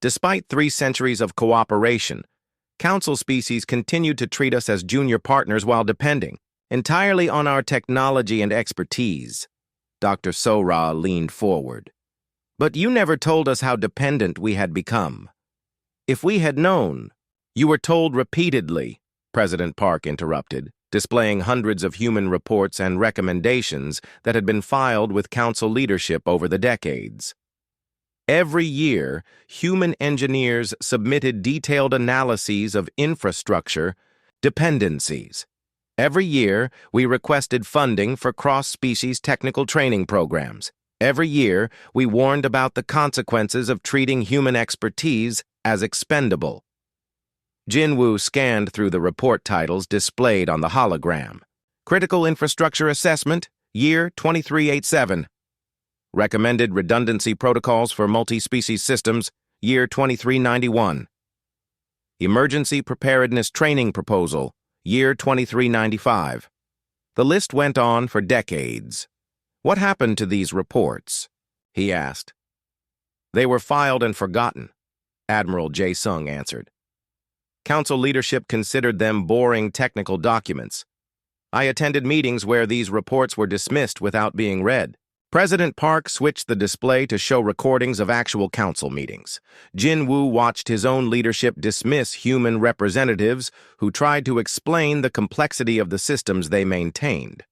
A: Despite 3 centuries of cooperation, Council species continued to treat us as junior partners while depending entirely on our technology and expertise. Dr. Sora leaned forward. "But you never told us how dependent we had become." If we had known, you were told repeatedly, President Park interrupted, displaying hundreds of human reports and recommendations that had been filed with council leadership over the decades. Every year, human engineers submitted detailed analyses of infrastructure dependencies. Every year, we requested funding for cross-species technical training programs. Every year, we warned about the consequences of treating human expertise as expendable. Jinwoo scanned through the report titles displayed on the hologram. Critical Infrastructure Assessment, Year 2387. Recommended Redundancy Protocols for Multi-Species Systems, Year 2391. Emergency Preparedness Training Proposal, Year 2395. The list went on for decades. What happened to these reports? He asked. They were filed and forgotten, Admiral Jae Sung answered. Council leadership considered them boring technical documents. I attended meetings where these reports were dismissed without being read. President Park switched the display to show recordings of actual council meetings. Jinwoo watched his own leadership dismiss human representatives who tried to explain the complexity of the systems they maintained.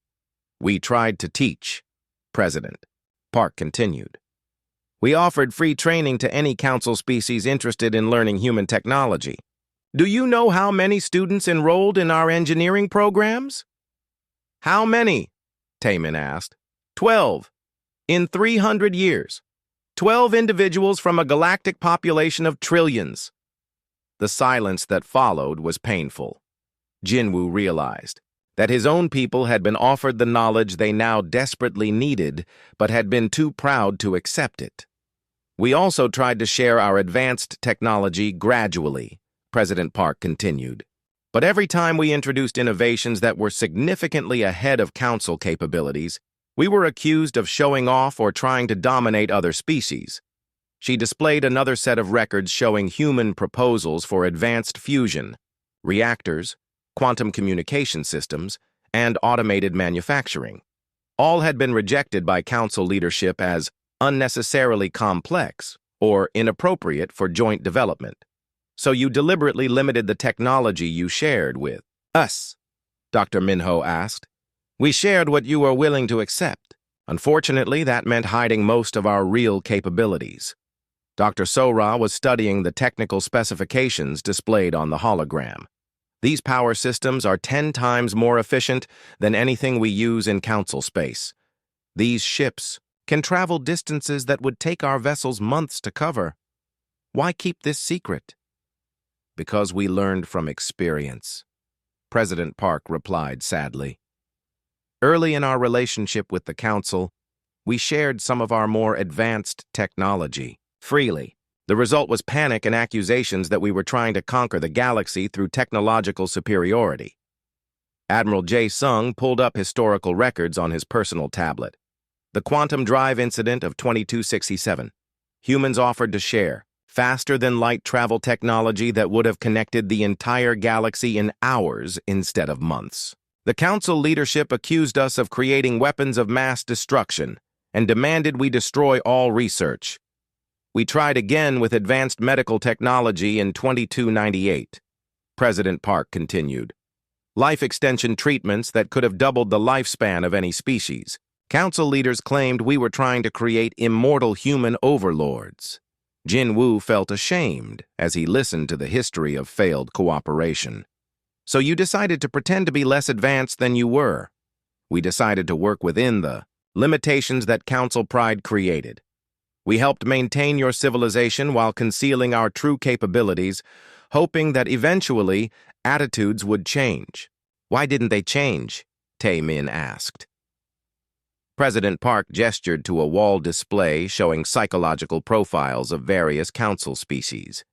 A: We tried to teach, President Park continued. We offered free training to any council species interested in learning human technology. Do you know how many students enrolled in our engineering programs? How many? Taemin asked. 12. In 300 years. 12 individuals from a galactic population of trillions. The silence that followed was painful. Jinwoo realized that his own people had been offered the knowledge they now desperately needed, but had been too proud to accept it. We also tried to share our advanced technology gradually, President Park continued. But every time we introduced innovations that were significantly ahead of council capabilities, we were accused of showing off or trying to dominate other species. She displayed another set of records showing human proposals for advanced fusion, reactors, quantum communication systems, and automated manufacturing. All had been rejected by council leadership as unnecessarily complex or inappropriate for joint development. So you deliberately limited the technology you shared with us, Dr. Minho asked. We shared what you were willing to accept. Unfortunately, that meant hiding most of our real capabilities. Dr. Sora was studying the technical specifications displayed on the hologram. These power systems are 10 times more efficient than anything we use in council space. These ships can travel distances that would take our vessels months to cover. Why keep this secret? Because we learned from experience, President Park replied sadly. Early in our relationship with the Council, we shared some of our more advanced technology freely. The result was panic and accusations that we were trying to conquer the galaxy through technological superiority. Admiral Jae Sung pulled up historical records on his personal tablet. The quantum drive incident of 2267. Humans offered to share faster-than-light travel technology that would have connected the entire galaxy in hours instead of months. The Council leadership accused us of creating weapons of mass destruction and demanded we destroy all research. We tried again with advanced medical technology in 2298. President Park continued. Life extension treatments that could have doubled the lifespan of any species. Council leaders claimed we were trying to create immortal human overlords. Jinwoo felt ashamed as he listened to the history of failed cooperation. So you decided to pretend to be less advanced than you were. We decided to work within the limitations that Council pride created. We helped maintain your civilization while concealing our true capabilities, hoping that eventually attitudes would change. Why didn't they change? Taemin asked. President Park gestured to a wall display showing psychological profiles of various council species.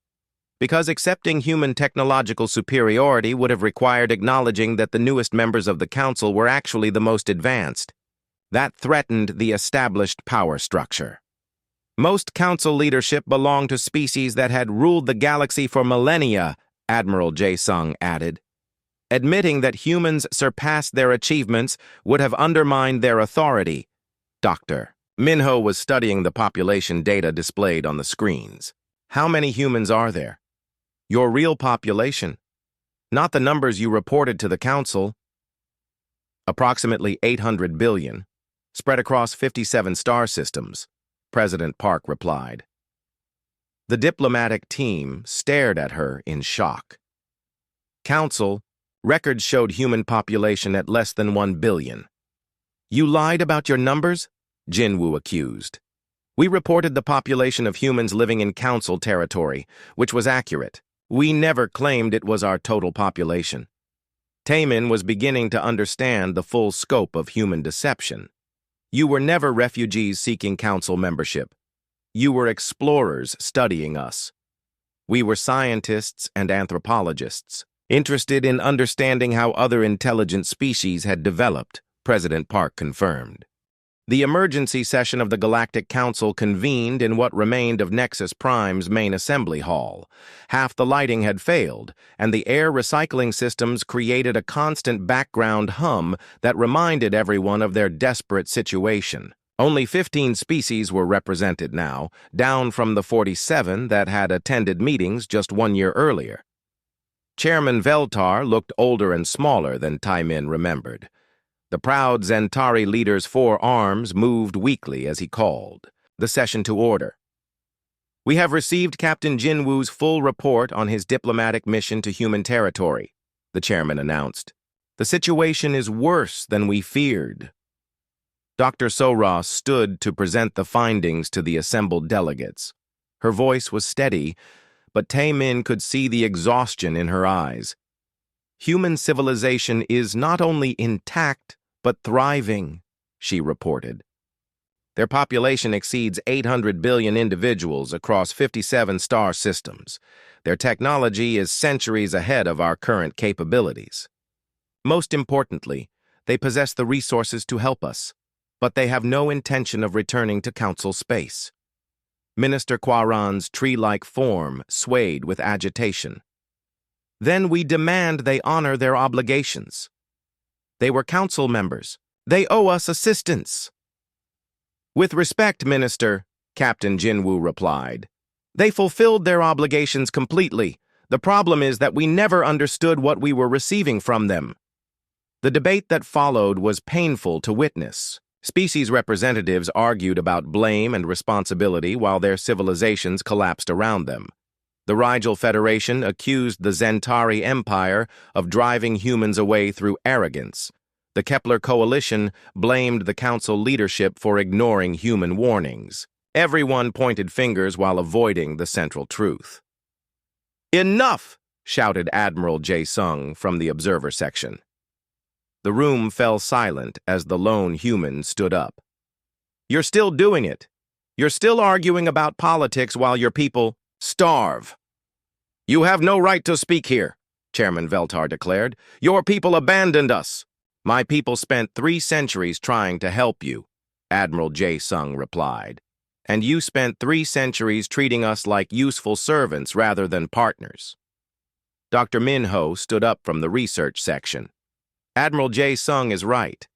A: Because accepting human technological superiority would have required acknowledging that the newest members of the council were actually the most advanced. That threatened the established power structure. Most council leadership belonged to species that had ruled the galaxy for millennia, Admiral Jae Sung added. Admitting that humans surpassed their achievements would have undermined their authority. Dr. Minho was studying the population data displayed on the screens. How many humans are there? Your real population, not the numbers you reported to the Council. Approximately 800 billion, spread across 57 star systems, President Park replied. The diplomatic team stared at her in shock. Council, records showed human population at less than 1 billion. You lied about your numbers? Jinwoo accused. We reported the population of humans living in Council territory, which was accurate. We never claimed it was our total population. Taemin was beginning to understand the full scope of human deception. You were never refugees seeking Council membership. You were explorers studying us. We were scientists and anthropologists, interested in understanding how other intelligent species had developed, President Park confirmed. The emergency session of the Galactic Council convened in what remained of Nexus Prime's main assembly hall. Half the lighting had failed, and the air recycling systems created a constant background hum that reminded everyone of their desperate situation. Only 15 species were represented now, down from the 47 that had attended meetings just 1 year earlier. Chairman Veltar looked older and smaller than Taemin remembered. The proud Zentari leader's forearms moved weakly as he called the session to order. We have received Captain Jinwoo's full report on his diplomatic mission to human territory, the chairman announced. The situation is worse than we feared. Dr. Soros stood to present the findings to the assembled delegates. Her voice was steady, but Taemin could see the exhaustion in her eyes. Human civilization is not only intact, but thriving, she reported. Their population exceeds 800 billion individuals across 57 star systems. Their technology is centuries ahead of our current capabilities. Most importantly, they possess the resources to help us, but they have no intention of returning to Council space. Minister Quaran's tree-like form swayed with agitation. Then we demand they honor their obligations. They were Council members. They owe us assistance. With respect, Minister, Captain Jinwoo replied. They fulfilled their obligations completely. The problem is that we never understood what we were receiving from them. The debate that followed was painful to witness. Species representatives argued about blame and responsibility while their civilizations collapsed around them. The Rigel Federation accused the Zentari Empire of driving humans away through arrogance. The Kepler Coalition blamed the Council leadership for ignoring human warnings. Everyone pointed fingers while avoiding the central truth. Enough! Shouted Admiral Jae-sung from the observer section. The room fell silent as the lone human stood up. You're still doing it. You're still arguing about politics while your people starve. You have no right to speak here, Chairman Veltar declared. Your people abandoned us. My people spent 3 centuries trying to help you, Admiral Jae-sung replied. And you spent 3 centuries treating us like useful servants rather than partners. Dr. Minho stood up from the research section. Admiral Jae-sung is right.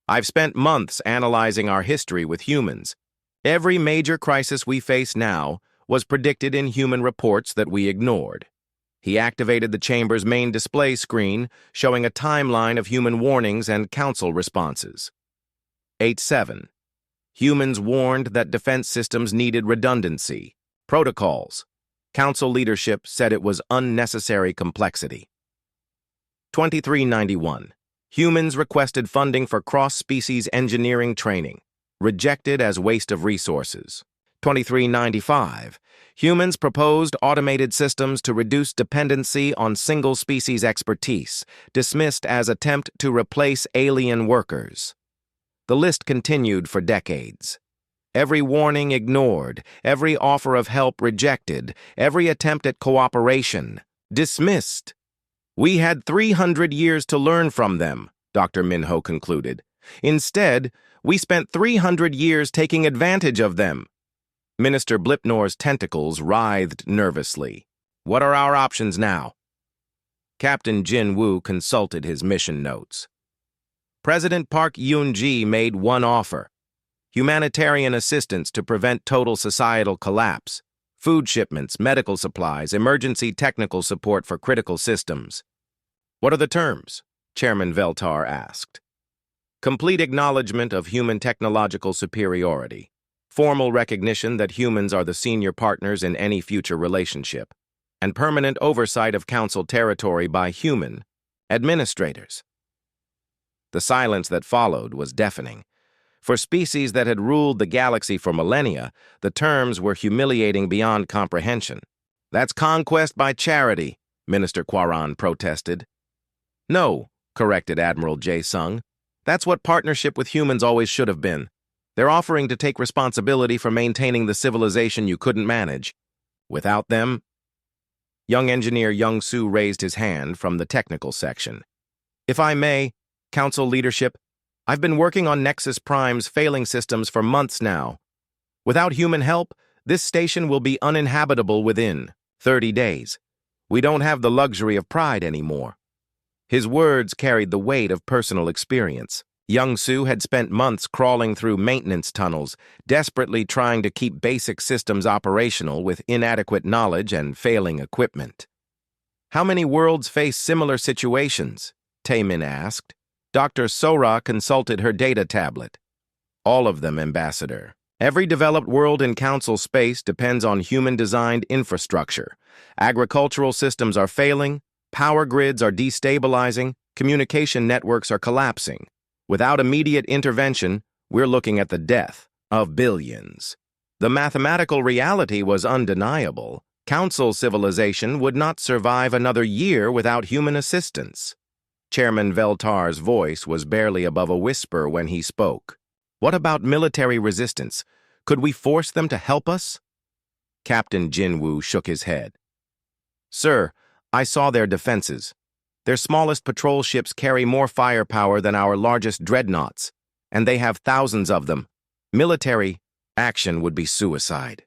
A: I've spent months analyzing our history with humans. Every major crisis we face now was predicted in human reports that we ignored. He activated the chamber's main display screen, showing a timeline of human warnings and council responses. 8-7. Humans warned that defense systems needed redundancy. Protocols. Council leadership said it was unnecessary complexity. 2391. Humans requested funding for cross-species engineering training. Rejected as waste of resources. 2395. Humans proposed automated systems to reduce dependency on single-species expertise, dismissed as attempt to replace alien workers. The list continued for decades. Every warning ignored, every offer of help rejected, every attempt at cooperation dismissed. We had 300 years to learn from them, Dr. Minho concluded. Instead, we spent 300 years taking advantage of them. Minister Blipnor's tentacles writhed nervously. What are our options now? Captain Jinwoo consulted his mission notes. President Park Yoon-ji made one offer: humanitarian assistance to prevent total societal collapse. food shipments, medical supplies, emergency technical support for critical systems. What are the terms? Chairman Veltar asked. Complete acknowledgement of human technological superiority. Formal recognition that humans are the senior partners in any future relationship. And permanent oversight of Council territory by human administrators. The silence that followed was deafening. For species that had ruled the galaxy for millennia, the terms were humiliating beyond comprehension. That's conquest by charity, Minister Quaran protested. No, corrected Admiral J. Sung. That's what partnership with humans always should have been. They're offering to take responsibility for maintaining the civilization you couldn't manage. Without them, young engineer Young Su raised his hand from the technical section. If I may, Council leadership, I've been working on Nexus Prime's failing systems for months now. Without human help, this station will be uninhabitable within 30 days. We don't have the luxury of pride anymore. His words carried the weight of personal experience. Young Su had spent months crawling through maintenance tunnels, desperately trying to keep basic systems operational with inadequate knowledge and failing equipment. How many worlds face similar situations? Taemin asked. Dr. Sora consulted her data tablet. All of them, Ambassador. Every developed world in Council space depends on human-designed infrastructure. Agricultural systems are failing, power grids are destabilizing, communication networks are collapsing. Without immediate intervention, we're looking at the death of billions. The mathematical reality was undeniable. Council civilization would not survive another year without human assistance. Chairman Veltar's voice was barely above a whisper when he spoke. What about military resistance? Could we force them to help us? Captain Jinwoo shook his head. Sir, I saw their defenses. Their smallest patrol ships carry more firepower than our largest dreadnoughts, and they have thousands of them. Military action would be suicide.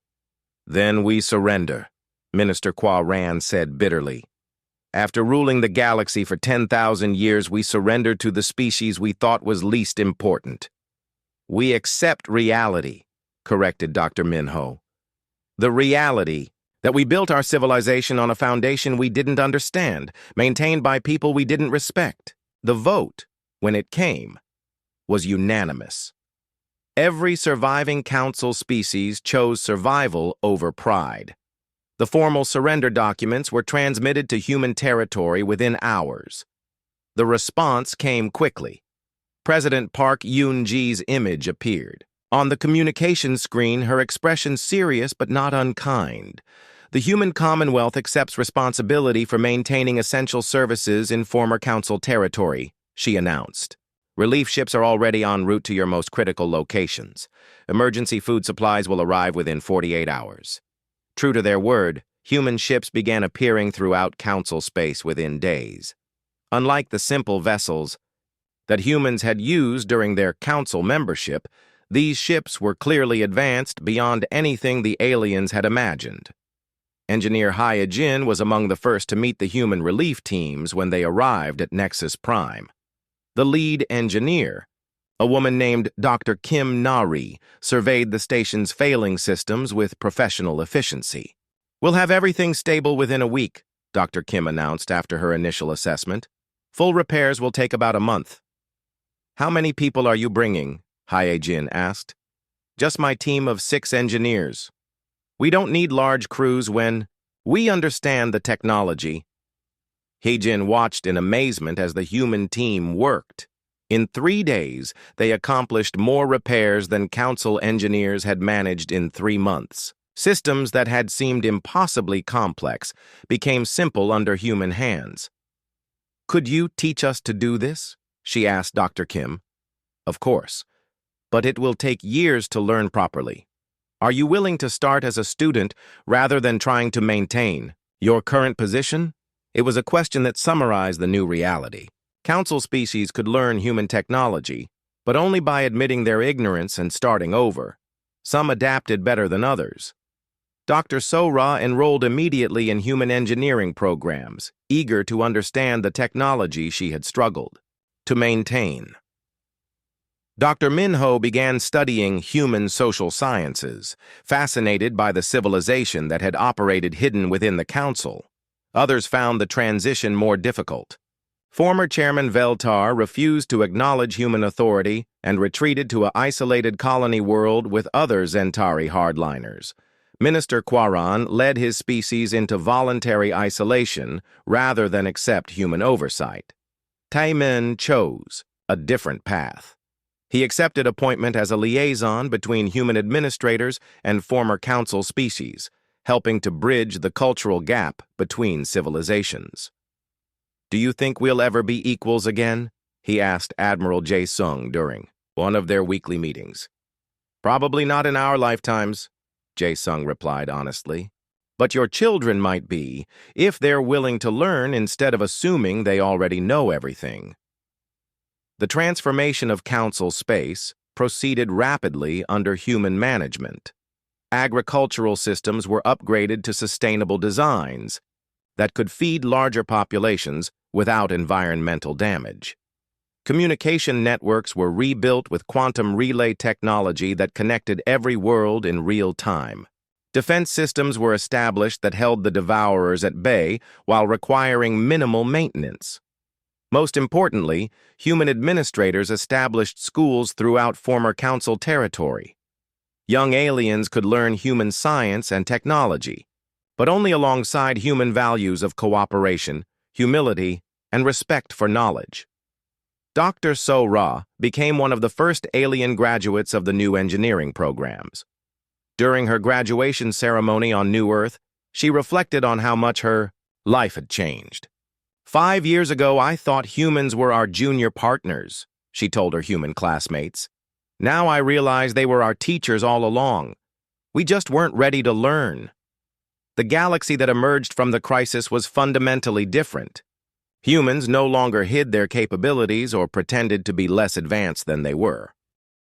A: Then we surrender, Minister Quaran said bitterly. After ruling the galaxy for 10,000 years, we surrendered to the species we thought was least important. We accept reality, corrected Dr. Minho. The reality that we built our civilization on a foundation we didn't understand, maintained by people we didn't respect. The vote, when it came, was unanimous. Every surviving Council species chose survival over pride. The formal surrender documents were transmitted to human territory within hours. The response came quickly. President Park Yoon-ji's image appeared. On the communication screen, her expression serious but not unkind. The human Commonwealth accepts responsibility for maintaining essential services in former Council territory, she announced. Relief ships are already en route to your most critical locations. Emergency food supplies will arrive within 48 hours. True to their word, human ships began appearing throughout Council space within days. Unlike the simple vessels that humans had used during their Council membership, these ships were clearly advanced beyond anything the aliens had imagined. Engineer Hyojin was among the first to meet the human relief teams when they arrived at Nexus Prime. The lead engineer, a woman named Dr. Kim Nari, surveyed the station's failing systems with professional efficiency. We'll have everything stable within a week, Dr. Kim announced after her initial assessment. Full repairs will take about a month. How many people are you bringing? Hyojin asked. Just my team of 6 engineers. We don't need large crews when we understand the technology. Hyojin watched in amazement as the human team worked. In 3 days, they accomplished more repairs than Council engineers had managed in 3 months. Systems that had seemed impossibly complex became simple under human hands. Could you teach us to do this? She asked Dr. Kim. Of course, but it will take years to learn properly. Are you willing to start as a student rather than trying to maintain your current position? It was a question that summarized the new reality. Council species could learn human technology, but only by admitting their ignorance and starting over. Some adapted better than others. Dr. Sora enrolled immediately in human engineering programs, eager to understand the technology she had struggled to maintain. Dr. Minho began studying human social sciences, fascinated by the civilization that had operated hidden within the council. Others found the transition more difficult. Former Chairman Veltar refused to acknowledge human authority and retreated to an isolated colony world with other Zentari hardliners. Minister Quaran led his species into voluntary isolation rather than accept human oversight. Taimin chose a different path. He accepted appointment as a liaison between human administrators and former council species, helping to bridge the cultural gap between civilizations. "Do you think we'll ever be equals again?" he asked Admiral Jae-sung during one of their weekly meetings. "Probably not in our lifetimes," Jae-sung replied honestly. "But your children might be, if they're willing to learn instead of assuming they already know everything." The transformation of council space proceeded rapidly under human management. Agricultural systems were upgraded to sustainable designs that could feed larger populations without environmental damage. Communication networks were rebuilt with quantum relay technology that connected every world in real time. Defense systems were established that held the devourers at bay while requiring minimal maintenance. Most importantly, human administrators established schools throughout former council territory. Young aliens could learn human science and technology, but only alongside human values of cooperation, humility, and respect for knowledge. Dr. So-ra became one of the first alien graduates of the new engineering programs. During her graduation ceremony on New Earth, she reflected on how much her life had changed. "5 years ago, I thought humans were our junior partners," she told her human classmates. "Now I realize they were our teachers all along. We just weren't ready to learn." The galaxy that emerged from the crisis was fundamentally different. Humans no longer hid their capabilities or pretended to be less advanced than they were.